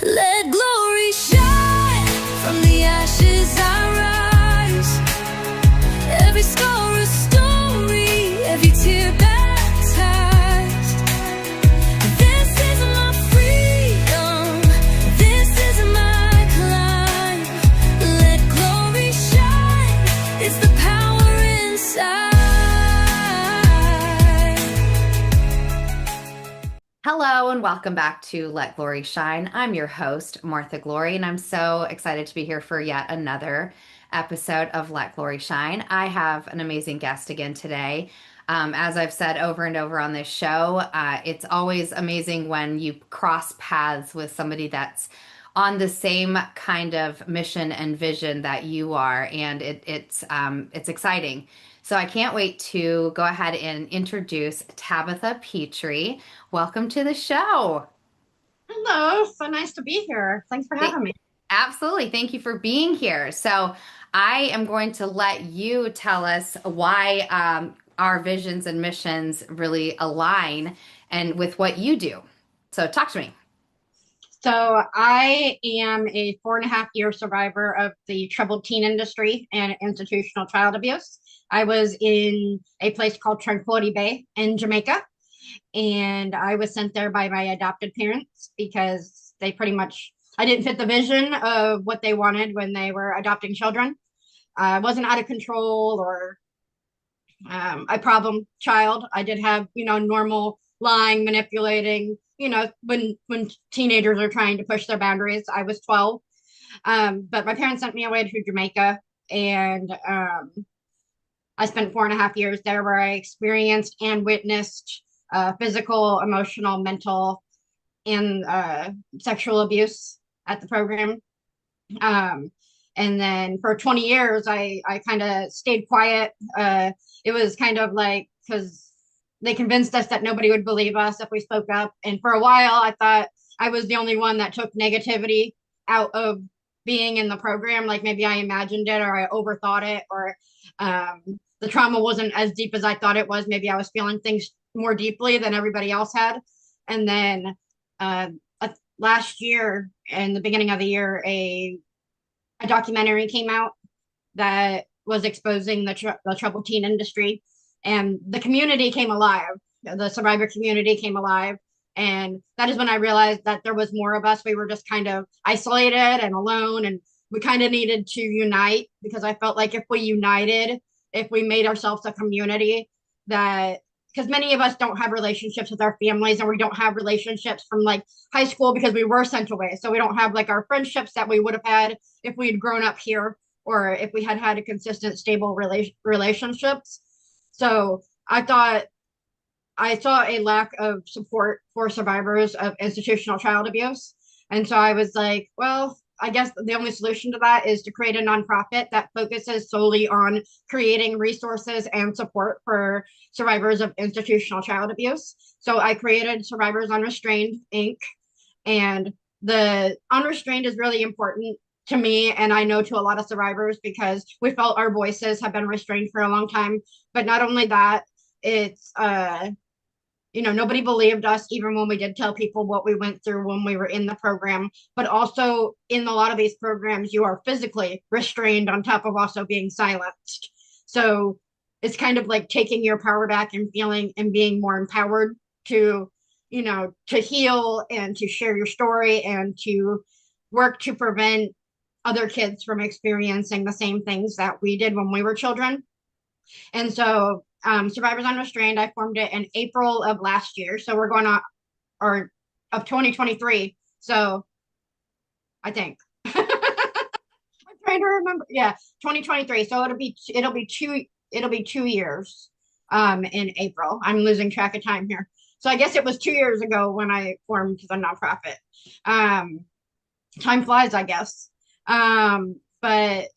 Let glory shine. From the ashes I rise. Every scar a story, every tear baptized. This is my freedom, this is my climb. Let glory shine, it's the power inside. Hello and welcome back to Let Glory Shine. I'm your host, Martha Glory, and I'm so excited to be here for yet another episode of Let Glory Shine. I have an amazing guest again today. As I've said over and over on this show, it's always amazing when you cross paths with somebody that's on the same kind of mission and vision that you are, and it's exciting. So I can't wait to go ahead and introduce Tabatha Petrie. Welcome to the show. Hello, so nice to be here. Thanks for Th- having me. Absolutely. Thank you for being here. So I am going to let you tell us why our visions and missions really align and with what you do. So talk to me. So I am a 4.5 year survivor of the troubled teen industry and institutional child abuse. I was in a place called Tranquility Bay in Jamaica, and I was sent there by my adopted parents because they pretty much, I didn't fit the vision of what they wanted when they were adopting children. I wasn't out of control or a problem child. I did have, normal lying, manipulating, when teenagers are trying to push their boundaries. I was 12. But my parents sent me away to Jamaica, and I spent 4.5 years there where I experienced and witnessed physical, emotional, mental, and sexual abuse at the program. Um, and then for 20 years, I kind of stayed quiet. It was kind of like because they convinced us that nobody would believe us if we spoke up. And for a while, I thought I was the only one that took negativity out of being in the program. Like maybe I imagined it or I overthought it, or the trauma wasn't as deep as I thought it was. Maybe I was feeling things more deeply than everybody else had. And then uh, last year, in the beginning of the year, a documentary came out that was exposing the troubled teen industry, and the community came alive. The survivor community came alive, and that is when I realized that there was more of us. We were just kind of isolated and alone, and we kind of needed to unite, because I felt like if we united, if we made ourselves a community, that because many of us don't have relationships with our families, and we don't have relationships from like high school because we were sent away. So we don't have like our friendships that we would have had if we had grown up here, or if we had had a consistent, stable relationships. So I thought I saw a lack of support for survivors of institutional child abuse. And so I was like, well, I guess the only solution to that is to create a nonprofit that focuses solely on creating resources and support for survivors of institutional child abuse. So I created Survivors Unrestrained, Inc. And the unrestrained is really important to me, and I know to a lot of survivors, because we felt our voices have been restrained for a long time. But not only that, it's nobody believed us even when we did tell people what we went through when we were in the program. But also in a lot of these programs, you are physically restrained on top of also being silenced. So it's kind of like taking your power back and feeling and being more empowered to, to heal and to share your story and to work to prevent other kids from experiencing the same things that we did when we were children. And so Survivors Unrestrained, I formed it in April of last year. So we're going on, or of 2023. So I think I'm trying to remember. Yeah, 2023. So it'll be 2 years in April. I'm losing track of time here. So I guess it was 2 years ago when I formed the nonprofit. Time flies, I guess. But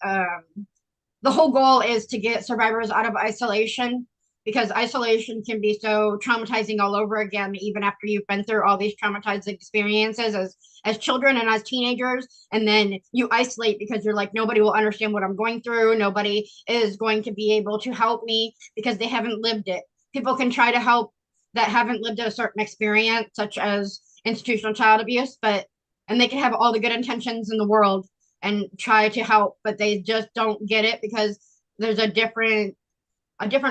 the whole goal is to get survivors out of isolation, because isolation can be so traumatizing all over again, even after you've been through all these traumatizing experiences as children and as teenagers. And then you isolate because you're like, nobody will understand what I'm going through. Nobody is going to be able to help me because they haven't lived it. People can try to help that haven't lived a certain experience, such as institutional child abuse, but and they can have all the good intentions in the world and try to help, but they just don't get it because there's a different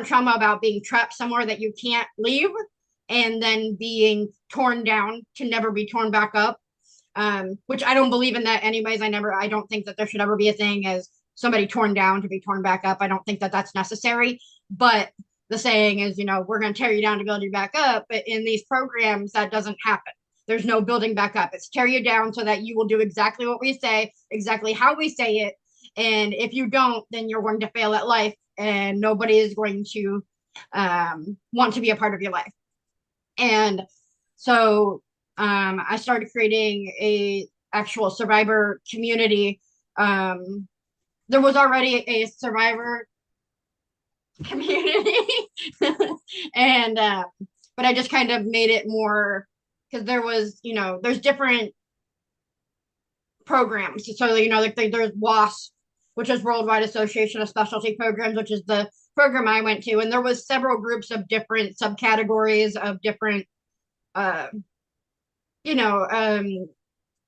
trauma about being trapped somewhere that you can't leave and then being torn down to never be torn back up. Which I don't believe in that anyways. I don't think that there should ever be a thing as somebody torn down to be torn back up. I don't think that that's necessary. But the saying is, we're going to tear you down to build you back up. But in these programs, that doesn't happen. There's no building back up. It's tear you down so that you will do exactly what we say, exactly how we say it. And if you don't, then you're going to fail at life and nobody is going to want to be a part of your life. And so I started creating a actual survivor community. There was already a survivor community, and but I just kind of made it more because there was, there's different programs. So like there's WASP, which is Worldwide Association of Specialty Programs, which is the program I went to, and there was several groups of different subcategories of different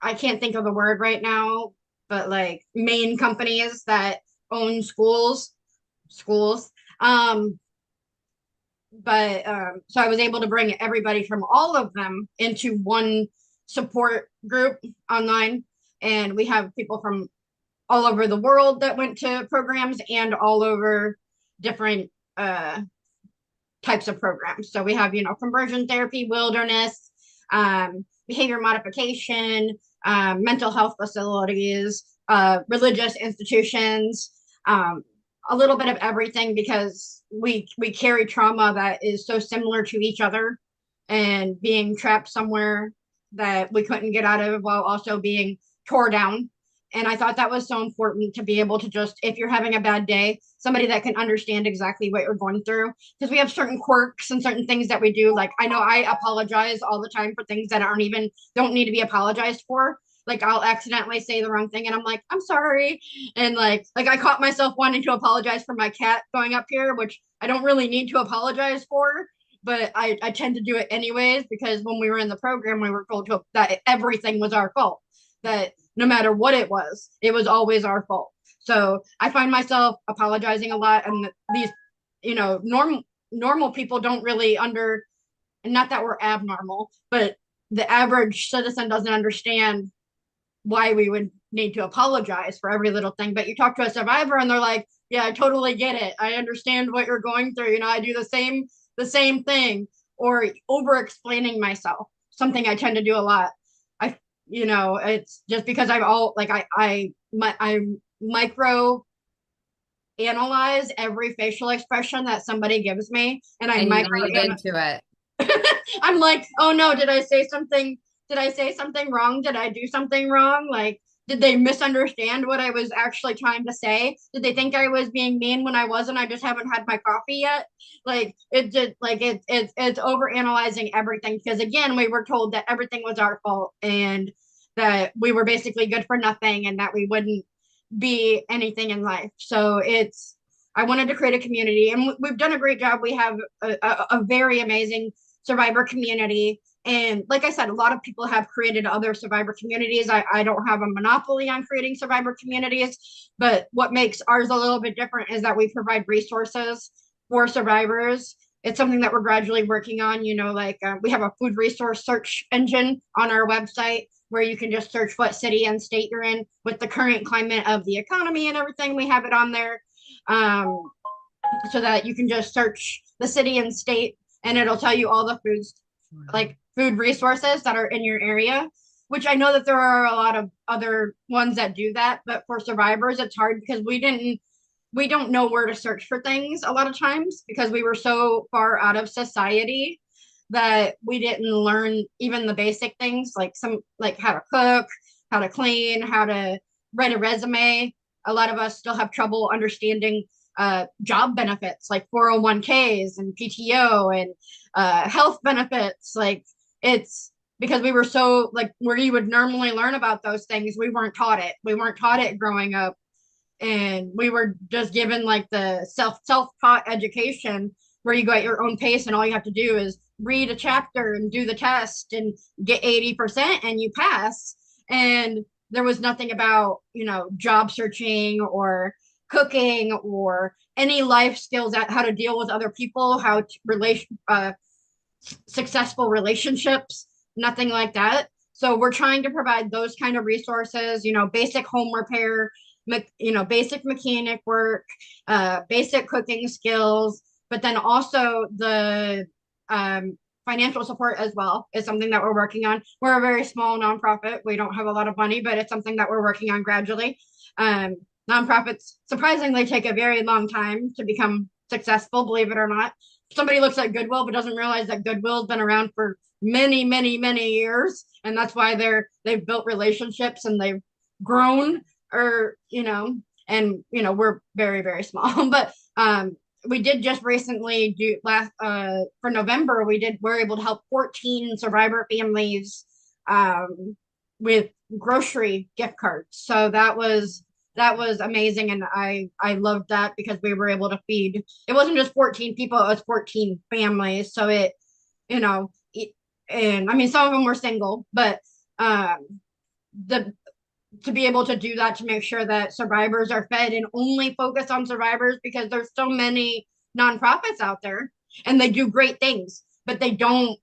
I can't think of the word right now, but like main companies that own schools. So I was able to bring everybody from all of them into one support group online. And we have people from all over the world that went to programs and all over different types of programs. So we have, conversion therapy, wilderness, behavior modification, mental health facilities, religious institutions, a little bit of everything because we carry trauma that is so similar to each other, and being trapped somewhere that we couldn't get out of while also being tore down. And I thought that was so important to be able to just, if you're having a bad day, somebody that can understand exactly what you're going through. Because we have certain quirks and certain things that we do. Like, I know I apologize all the time for things that don't need to be apologized for. Like, I'll accidentally say the wrong thing and I'm like, I'm sorry. And like I caught myself wanting to apologize for my cat going up here, which I don't really need to apologize for. But I tend to do it anyways, because when we were in the program, we were told that everything was our fault. That no matter what it was always our fault. So I find myself apologizing a lot, and these, normal people don't really and not that we're abnormal, but the average citizen doesn't understand why we would need to apologize for every little thing. But you talk to a survivor and they're like, yeah, I totally get it. I understand what you're going through. I do the same thing, or over explaining myself, something I tend to do a lot. It's just because I micro analyze every facial expression that somebody gives me, and I micro into it. I'm like, oh no, did I say something wrong? Did I do something wrong? Like, did they misunderstand what I was actually trying to say? Did they think I was being mean when I wasn't? I just haven't had my coffee yet. Like, it just it's over analyzing everything, because again, we were told that everything was our fault and that we were basically good for nothing and that we wouldn't be anything in life. So I wanted to create a community, and we've done a great job. We have a very amazing survivor community. And like I said, a lot of people have created other survivor communities. I don't have a monopoly on creating survivor communities, but what makes ours a little bit different is that we provide resources for survivors. It's something that we're gradually working on. We have a food resource search engine on our website where you can just search what city and state you're in with the current climate of the economy and everything. We have it on there, so that you can just search the city and state, and it'll tell you all the food resources that are in your area, which I know that there are a lot of other ones that do that. But for survivors, it's hard because we don't know where to search for things a lot of times, because we were so far out of society that we didn't learn even the basic things, like how to cook, how to clean, how to write a resume. A lot of us still have trouble understanding job benefits like 401ks and PTO and health benefits. Like, it's because we were so where you would normally learn about those things, we weren't taught it growing up, and we were just given the self-taught education where you go at your own pace and all you have to do is read a chapter and do the test and get 80% and you pass. And there was nothing about, job searching or cooking or any life skills at how to deal with other people, how to successful relationships, nothing like that. So we're trying to provide those kind of resources, basic home repair, basic mechanic work, basic cooking skills, but then also the financial support as well is something that we're working on. We're a very small nonprofit. We don't have a lot of money, but it's something that we're working on gradually. Nonprofits surprisingly take a very long time to become successful, believe it or not. Somebody looks at Goodwill but doesn't realize that Goodwill's been around for many, many, many years, and that's why they've built relationships and they've grown, or we're very, very small. But we did just recently do last for November. We're able to help 14 survivor families with grocery gift cards. So that was amazing, and I loved that because we were able to feed. It wasn't just 14 people; it was 14 families. So and I mean, some of them were single, but the to be able to do that, to make sure that survivors are fed and only focus on survivors, because there's so many nonprofits out there and they do great things, but they don't,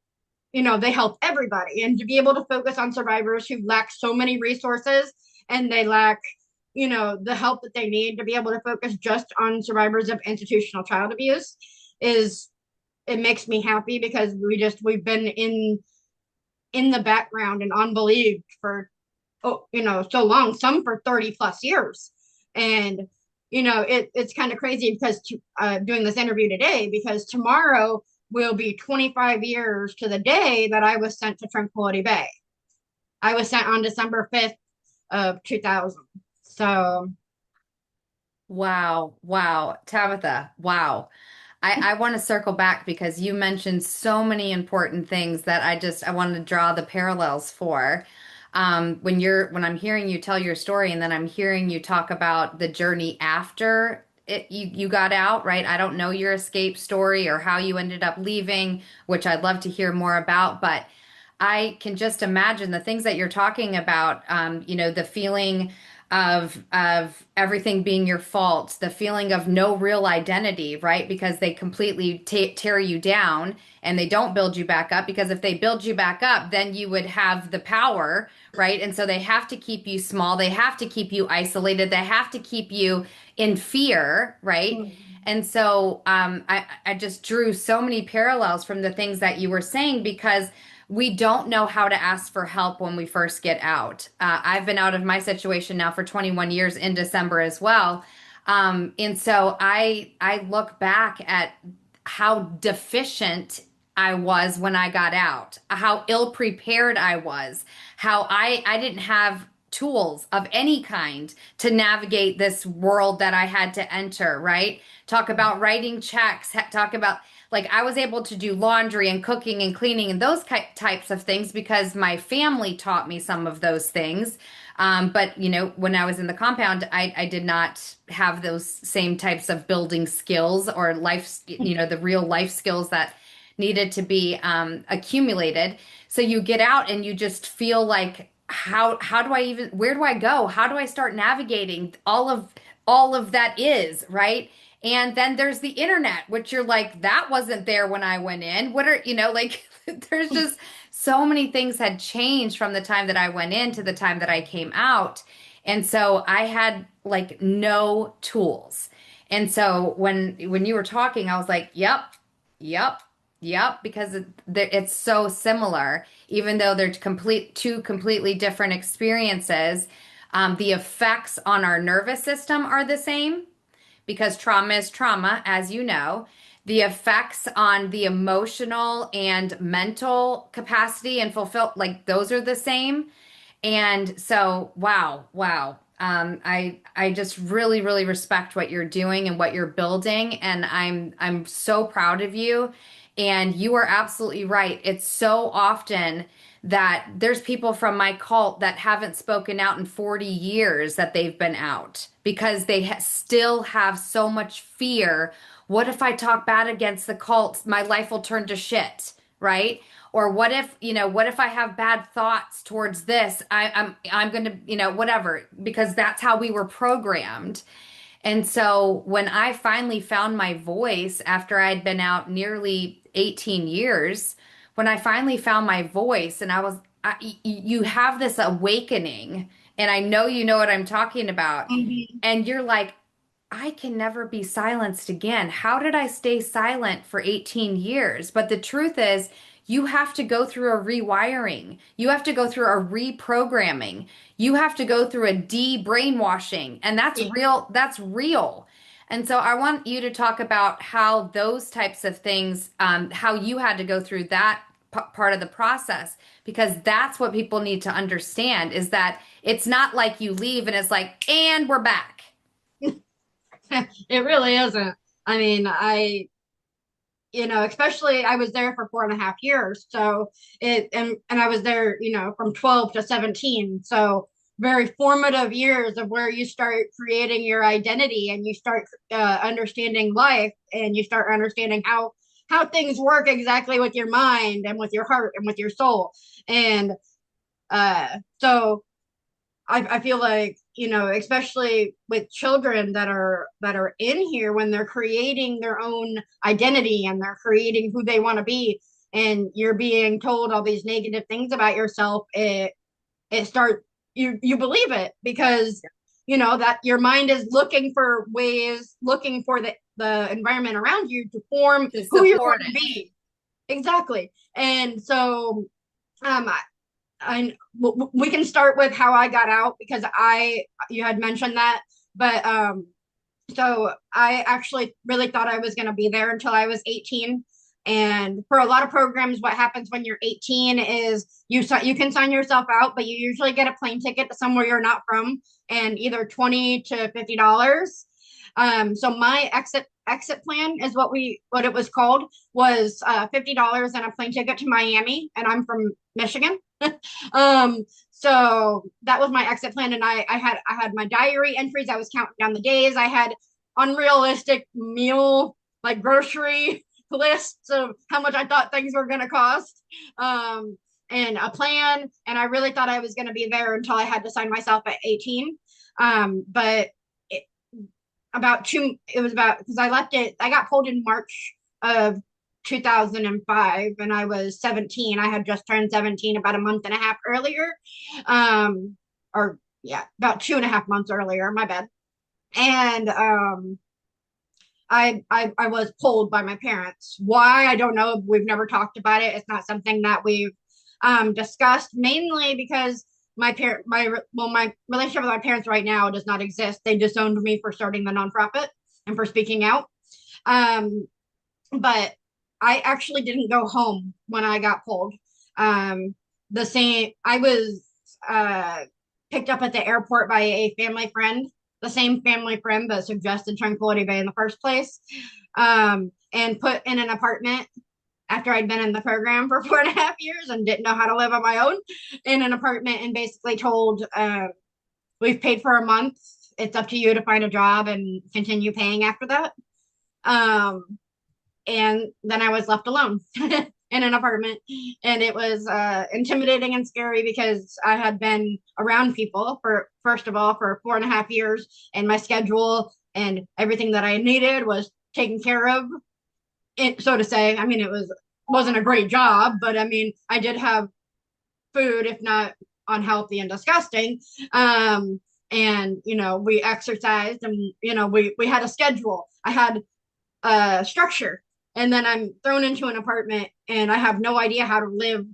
they help everybody. And to be able to focus on survivors who lack so many resources, and they lack, the help that they need, to be able to focus just on survivors of institutional child abuse it makes me happy, because we've been in the background and unbelieved for so long, some for 30 plus years. And it's kind of crazy because doing this interview today, because tomorrow will be 25 years to the day that I was sent to Tranquility Bay. I was sent on December 5th of 2000. So Wow. Wow. Tabatha. Wow. I want to circle back because you mentioned so many important things that I want to draw the parallels for. When I'm hearing you tell your story, and then I'm hearing you talk about the journey after you got out, right? I don't know your escape story or how you ended up leaving, which I'd love to hear more about, but I can just imagine the things that you're talking about, the feeling of everything being your fault, the feeling of no real identity, right? Because they completely tear you down and they don't build you back up, because if they build you back up, then you would have the power, right? And so they have to keep you small, they have to keep you isolated, they have to keep you in fear, right? And so I just drew so many parallels from the things that you were saying, because we don't know how to ask for help when we first get out. I've been out of my situation now for 21 years in December as well. And so I look back at how deficient I was when I got out, how ill prepared I was, how I didn't have tools of any kind to navigate this world that I had to enter, right? Talk about writing checks, talk about, like, I was able to do laundry and cooking and cleaning and those types of things because my family taught me some of those things. But when I was in the compound, I did not have those same types of building skills or life, the real life skills that needed to be accumulated. So you get out and you just feel like, how do I even, where do I go? How do I start navigating all of that is, right? And then there's the internet, which you're like, that wasn't there when I went in. What are, like, there's just so many things had changed from the time that I went in to the time that I came out. And so I had like no tools. And so when you were talking, I was like, yep, yep, yep, because it's so similar, even though they're two completely different experiences. The effects on our nervous system are the same, because trauma is trauma, as you know. The effects on the emotional and mental capacity and like those are the same. And so, wow, wow. I just really, really respect what you're doing and what you're building, and I'm so proud of you. And you are absolutely right. It's so often that there's people from my cult that haven't spoken out in 40 years that they've been out because they still have so much fear. What if I talk bad against the cult? My life will turn to shit, right? Or what if I have bad thoughts towards this? I'm going to, whatever, because that's how we were programmed. And so when I finally found my voice after I'd been out nearly 18 years, when I finally found my voice and you have this awakening, and I know you know what I'm talking about, Mhm. and you're like, I can never be silenced again. How did I stay silent for 18 years? But the truth is, you have to go through a rewiring. You have to go through a reprogramming. You have to go through a de-brainwashing. And that's Yeah. real. That's real. And so I want you to talk about how those types of things, how you had to go through that part of the process, because that's what people need to understand is that it's not like you leave and it's like, and we're back. It really isn't. I mean, especially I was there for 4.5 years. So and I was there, from 12 to 17. So very formative years of where you start creating your identity and you start understanding life and you start understanding how things work exactly with your mind and with your heart and with your soul. And so I feel like, especially with children that are in here when they're creating their own identity and they're creating who they want to be, and you're being told all these negative things about yourself, it starts you believe it because that your mind is looking for ways, looking for the environment around you to form To who you're support going to it. be. Exactly. And so um we can start with how I got out because you had mentioned that, but so I actually really thought I was going to be there until I was 18. And for a lot of programs, what happens when you're 18 is you can sign yourself out, but you usually get a plane ticket to somewhere you're not from, and either $20 to $50. So my exit plan is what it was called, was $50 and a plane ticket to Miami, and I'm from Michigan. So that was my exit plan, and I had my diary entries. I was counting down the days. I had unrealistic meal, like grocery lists of how much I thought things were going to cost, and a plan. And I really thought I was going to be there until I had to sign myself at 18. But it, it was about, because I got pulled in March of 2005 and I was 17. I had just turned 17 about a month and a half earlier. Or yeah, about 2.5 months earlier, my bad. And I was pulled by my parents. Why? I don't know. We've never talked about it. It's not something that we've discussed, mainly because my relationship with my parents right now does not exist. They disowned me for starting the nonprofit and for speaking out. Um, but I actually didn't go home when I got pulled. The same, I was uh, picked up at the airport by a family friend, the same family friend that suggested Tranquility Bay in the first place, and put in an apartment after I'd been in the program for 4.5 years and didn't know how to live on my own, in an apartment, and basically told, we've paid for a month. It's up to you to find a job and continue paying after that. Um, and then I was left alone in an apartment, and it was intimidating and scary because I had been around people for, first of all, for 4.5 years, and my schedule and everything that I needed was taken care of, so to say. I mean, wasn't a great job, but I mean, I did have food, if not unhealthy and disgusting. And we exercised, and we had a schedule. I had structure. And then I'm thrown into an apartment and I have no idea how to live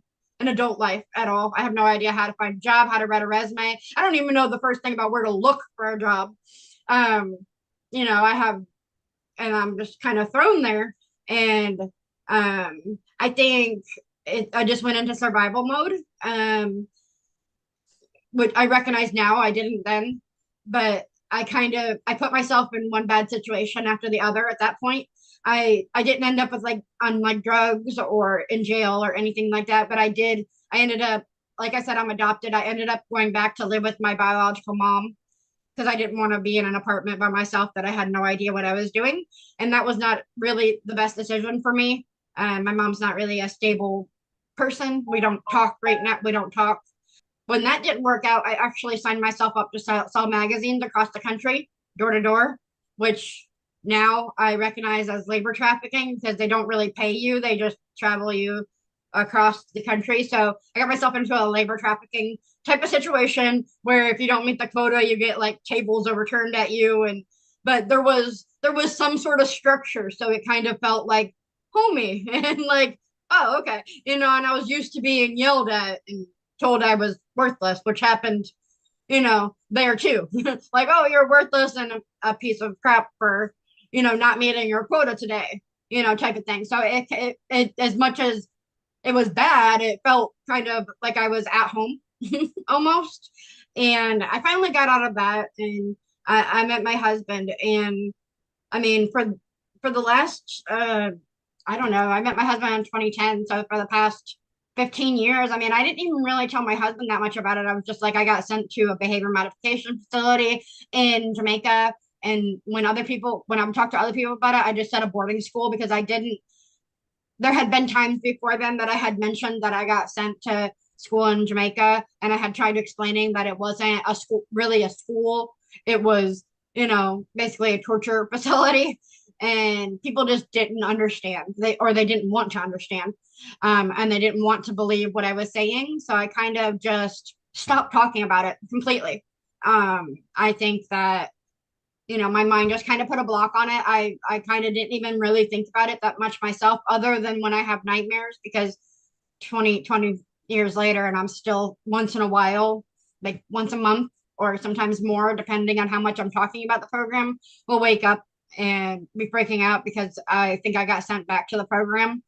an adult life at all. I have no idea how to find a job, how to write a resume. I don't even know the first thing about where to look for a job. Um, I have, and I'm just kind of thrown there. And I think I just went into survival mode, which I recognize now. I didn't then, but I put myself in one bad situation after the other at that point. I didn't end up with on drugs or in jail or anything like that, but I ended up, like I said, I'm adopted. I ended up going back to live with my biological mom because I didn't want to be in an apartment by myself that I had no idea what I was doing. And that was not really the best decision for me. My mom's not really a stable person. We don't talk right now. We don't talk. When that didn't work out, I actually signed myself up to sell magazines across the country, door to door, which now I recognize as labor trafficking because they don't really pay you. They just travel you across the country. So I got myself into a labor trafficking type of situation where if you don't meet the quota, you get like tables overturned at you. And but there was some sort of structure, so it kind of felt like homey and like, oh, okay, and I was used to being yelled at and told I was worthless, which happened, there too. Like, oh, you're worthless and a piece of crap for, not meeting your quota today, type of thing. So it as much as it was bad, it felt kind of like I was at home almost. And I finally got out of that and I met my husband. And I mean, for the last, I don't know, I met my husband in 2010. So for the past 15 years, I mean, I didn't even really tell my husband that much about it. I was just like, I got sent to a behavior modification facility in Jamaica. And when I would talk to other people about it, I just said a boarding school because there had been times before then that I had mentioned that I got sent to school in Jamaica, and I had tried explaining that it wasn't a school, really a school. It was, basically a torture facility, and people just didn't understand. They didn't want to understand, and they didn't want to believe what I was saying. So I kind of just stopped talking about it completely. I think that my mind just kind of put a block on it. I kind of didn't even really think about it that much myself, other than when I have nightmares, because 20 years later, and I'm still once in a while, like once a month or sometimes more, depending on how much I'm talking about the program, will wake up and be freaking out because I think I got sent back to the program.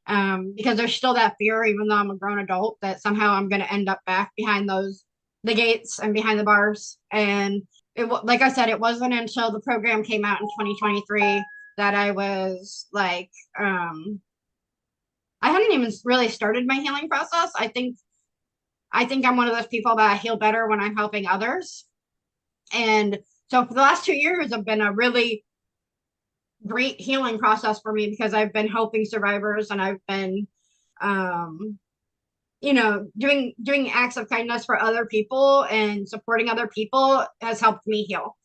Because there's still that fear, even though I'm a grown adult, that somehow I'm going to end up back behind the gates and behind the bars. And like I said, it wasn't until the program came out in 2023 that I was like, I hadn't even really started my healing process. I think I'm one of those people that I heal better when I'm helping others. And so for the last 2 years have been a really great healing process for me because I've been helping survivors and I've been, doing acts of kindness for other people and supporting other people has helped me heal.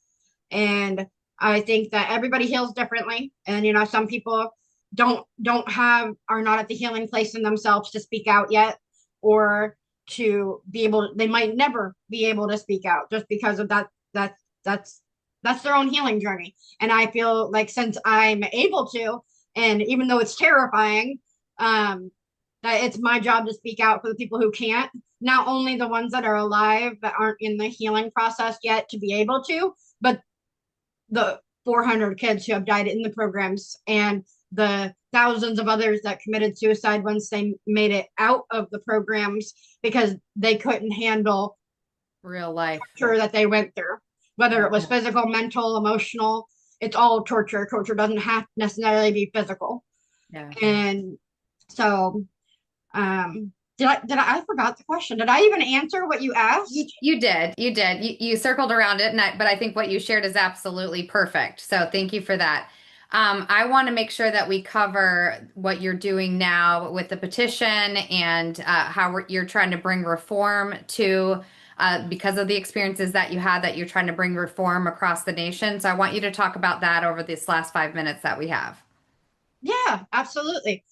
And I think that everybody heals differently. And, some people are not at the healing place in themselves to speak out yet, or they might never be able to speak out just because of that. That's their own healing journey. And I feel like since I'm able to, and even though it's terrifying, that it's my job to speak out for the people who can't, not only the ones that are alive that aren't in the healing process yet to be able to, but the 400 kids who have died in the programs and the thousands of others that committed suicide once they made it out of the programs because they couldn't handle real life torture that they went through, whether it was physical, mental, emotional. It's all torture. Torture doesn't have to necessarily be physical. Yeah. And so I forgot the question. Did I even answer what you asked? You did. You circled around it, but I think what you shared is absolutely perfect. So thank you for that. I want to make sure that we cover what you're doing now with the petition and how you're trying to bring reform to, because of the experiences that you had, that you're trying to bring reform across the nation. So I want you to talk about that over this last 5 minutes that we have. Yeah, absolutely.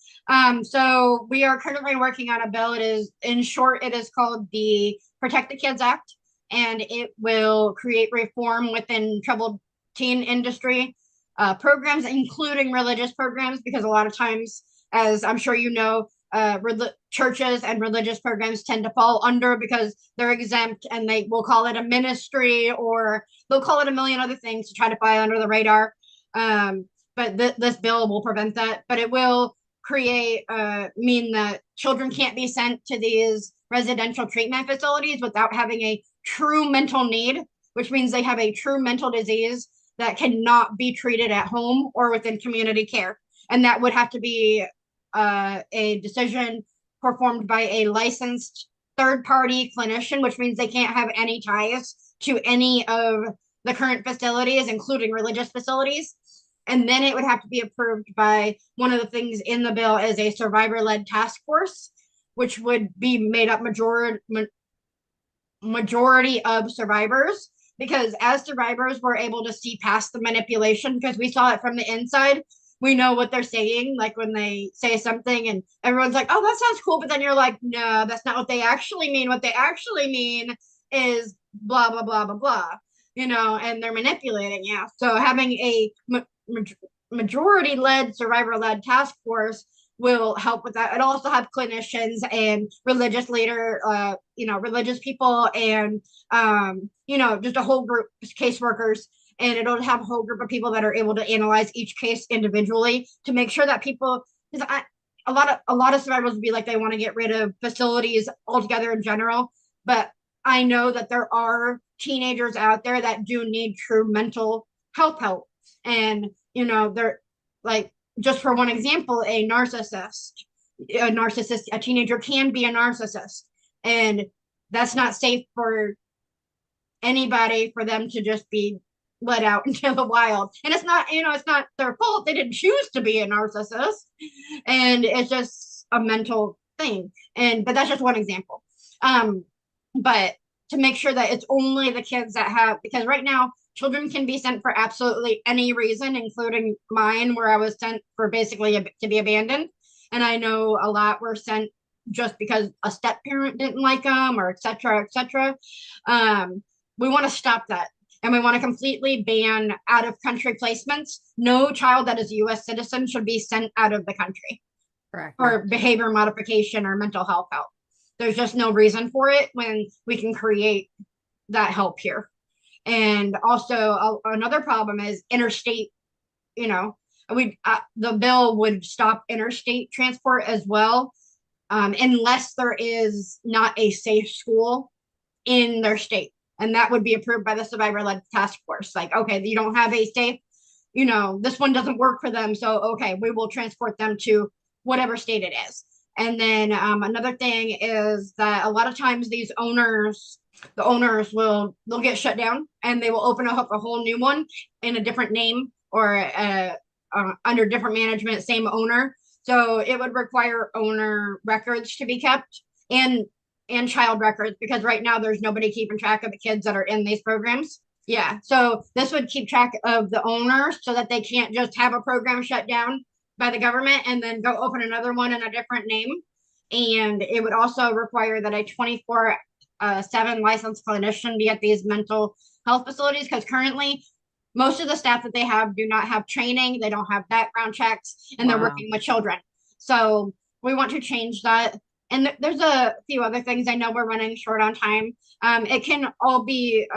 So we are currently working on a bill. In short, it is called the Protect the Kids Act, and it will create reform within troubled teen industry programs, including religious programs, because a lot of times, as I'm sure you know, churches and religious programs tend to fall under because they're exempt, and they will call it a ministry or they'll call it a million other things to try to fly under the radar. But this bill will prevent that. But it will mean that children can't be sent to these residential treatment facilities without having a true mental need, which means they have a true mental disease that cannot be treated at home or within community care. And that would have to be a decision performed by a licensed third-party clinician, which means they can't have any ties to any of the current facilities, including religious facilities. And then it would have to be approved by one of the things in the bill is a survivor-led task force. which would be made up majority of survivors, because as survivors we're able to see past the manipulation because we saw it from the inside. We know what they're saying, like when they say something and everyone's like, oh, that sounds cool, but then you're like, no, that's not what they actually mean. What they actually mean is blah blah blah blah blah, and they're manipulating you. So having a majority led survivor led task force will help with that. It also have clinicians and religious leader, religious people, and just a whole group of caseworkers. And it'll have a whole group of people that are able to analyze each case individually to make sure that people, because a lot of survivors would be like they want to get rid of facilities altogether in general, but I know that there are teenagers out there that do need true mental health help, and they're like, just for one example, a teenager can be a narcissist, and that's not safe for anybody for them to just be let out into the wild. And it's not their fault. They didn't choose to be a narcissist, and it's just a mental thing. But that's just one example. But to make sure that it's only the kids that have, because right now children can be sent for absolutely any reason, including mine, where I was sent for basically to be abandoned. And I know a lot were sent just because a step parent didn't like them, or et cetera, et cetera. We want to stop that. And we want to completely ban out of country placements. No child that is a U.S. citizen should be sent out of the country. Correct. For behavior modification or mental health help. There's just no reason for it when we can create that help here. And also another problem is interstate, the bill would stop interstate transport as well, unless there is not a safe school in their state. And that would be approved by the survivor-led task force. Like, okay, you don't have a safe, this one doesn't work for them. So, okay, we will transport them to whatever state it is. And then another thing is that a lot of times the owners they'll get shut down, and they will open up a whole new one in a different name, or under different management, same owner. So it would require owner records to be kept, and child records, because right now there's nobody keeping track of the kids that are in these programs. Yeah, so this would keep track of the owners so that they can't just have a program shut down by the government and then go open another one in a different name. And it would also require that a 24/7 licensed clinician be at these mental health facilities, because currently most of the staff that they have do not have training, they don't have background checks, and they're working with children. So we want to change that. And there's a few other things. I know we're running short on time. It can all be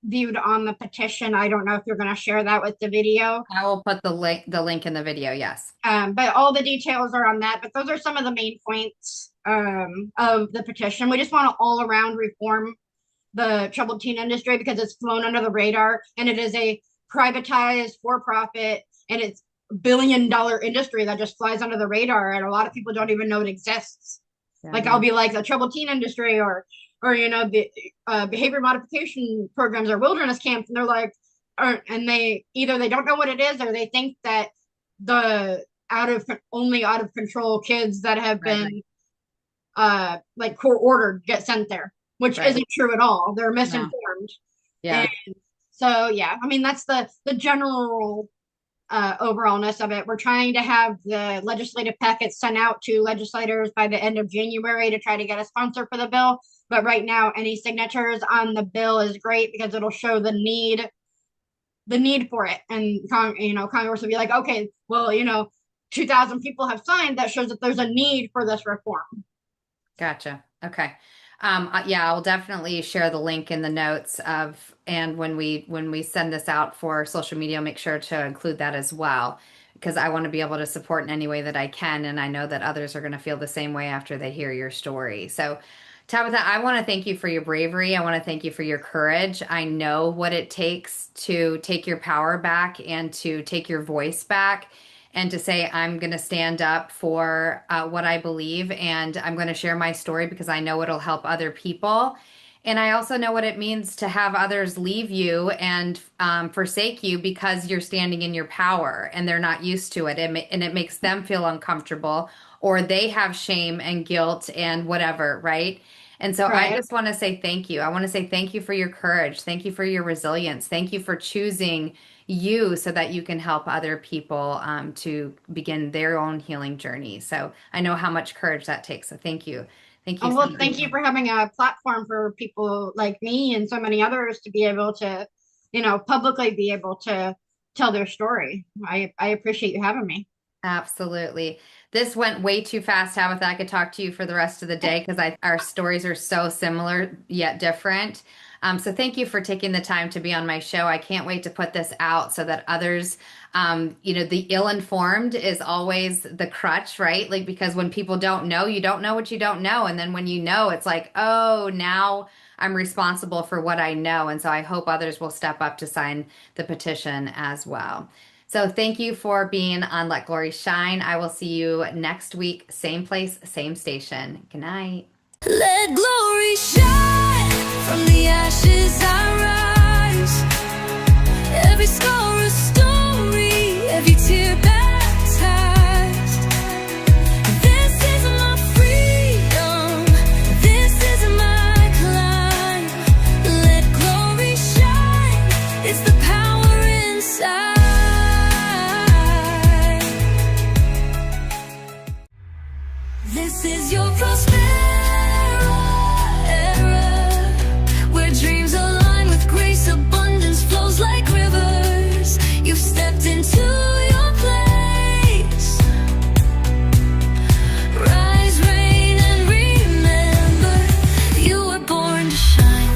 viewed on the petition. I don't know if you're going to share that with the video. I will put the link in the video. Yes. But all the details are on that. But those are some of the main points of the petition. We just want to all around reform the troubled teen industry, because it's flown under the radar, and it is a privatized for-profit, and it's $1 billion industry that just flies under the radar, and a lot of people don't even know it exists. Yeah. Like, I'll be like, the troubled teen industry, or the behavior modification programs or wilderness camps, and they're like, and they don't know what it is, or they think that the out of control kids that have been like court ordered get sent there, which isn't true at all. They're misinformed. No. Yeah. And so yeah, I mean, that's the general overallness of it. We're trying to have the legislative packets sent out to legislators by the end of January to try to get a sponsor for the bill. But right now, any signatures on the bill is great, because it'll show the need for it. And Congress will be like, okay, well, 2,000 people have signed. That shows that there's a need for this reform. Gotcha. Okay. Yeah, I'll definitely share the link in the notes and when we send this out for social media, I'll make sure to include that as well, because I want to be able to support in any way that I can. And I know that others are going to feel the same way after they hear your story. So Tabatha, I want to thank you for your bravery. I want to thank you for your courage. I know what it takes to take your power back and to take your voice back, and to say, I'm going to stand up for what I believe, and I'm going to share my story because I know it'll help other people. And I also know what it means to have others leave you and forsake you because you're standing in your power and they're not used to it. And it makes them feel uncomfortable, or they have shame and guilt and whatever, right? And so I Right. just want to say thank you. I want to say thank you for your courage. Thank you for your resilience. Thank you for choosing you so that you can help other people to begin their own healing journey. So I know how much courage that takes. So thank you. Thank you Oh, so well, thank much. you for having a platform for people like me and so many others to be able to, publicly be able to tell their story. I appreciate you having me. Absolutely. This went way too fast, Tabitha. I could talk to you for the rest of the day because our stories are so similar yet different. So thank you for taking the time to be on my show. I can't wait to put this out so that others, the ill-informed is always the crutch, right? Like, because when people don't know, you don't know what you don't know. And then when you know, it's like, oh, now I'm responsible for what I know. And so I hope others will step up to sign the petition as well. So thank you for being on Let Glory Shine. I will see you next week, same place, same station. Good night. Let glory shine from the ashes I rise. Every scar a story, every tear baptized. This is my freedom, this is my climb. Let glory shine, it's the power inside. This is your prosperity era, where dreams align with grace, abundance flows like rivers. You've stepped into your place. Rise, reign, and remember, you were born to shine.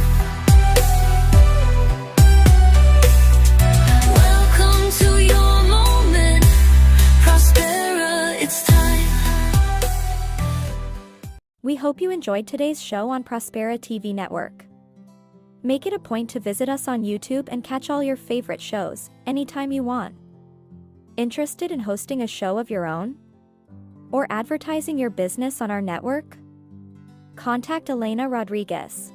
Welcome to your moment, Prospera, it's time. We hope you enjoyed today's show on Prospera TV Network. Make it a point to visit us on YouTube and catch all your favorite shows anytime you want. Interested in hosting a show of your own? Or advertising your business on our network? Contact Elena Rodriguez.